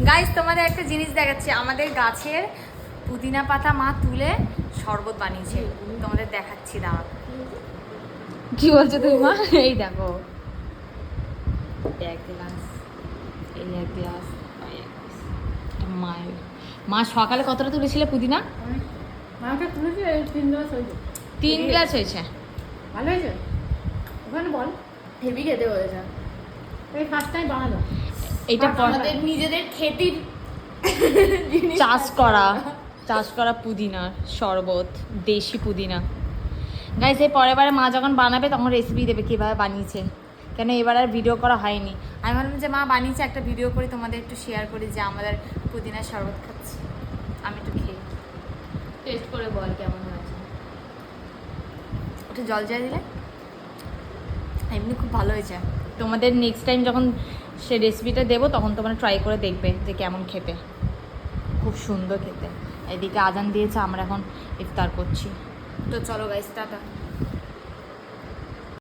Guys তোমাদের একটা জিনিস দেখাচ্ছি, আমাদের গাছের পুদিনা পাতা মা তুলে শরবত বানিয়েছে, তোমাদের দেখাচ্ছি। দাঁড়াও, কি বলছো তুমি মা? এই দেখো, এক গ্লাস, এই এক গ্লাস, মায়ের মা সকালে কতটা তুলেছিলে পুদিনা? মাকে তুলেছি 3 গ্লাস হয়েছে। 3 গ্লাস হয়েছে। ভালো হয়েছে? ওখানে বল। হেভি খেতে হয়েছে। এই ফার্স্ট টাইম বানালো। এটা আমাদের নিজেদের খেতির চাষ করা পুদিনার শরবত, দেশি পুদিনা। গাইস এই পরের বারে মা যখন বানাবে তখন রেসিপি দেবে কীভাবে বানিয়েছে, কেন এবার আর ভিডিও করা হয়নি। আমি ভাবলাম যে মা বানিয়েছে, একটা ভিডিও করে তোমাদের একটু শেয়ার করি যে আমাদের পুদিনার শরবত খাচ্ছি। আমি একটু খেয়ে টেস্ট করে বল কেমন হয়েছে। একটু জল দিয়ে দিলে। এমনি খুব ভালো হয়েছে। তোমাদের নেক্সট টাইম যখন সে রেসিপিটা দেবো তখন তোমরা ট্রাই করে দেখবে যে কেমন খেতে। খুব সুন্দর খেতে। এদিকে আজান দিয়েছে, আমরা এখন ইফতার করছি। তো চলো গাইস, টাটা।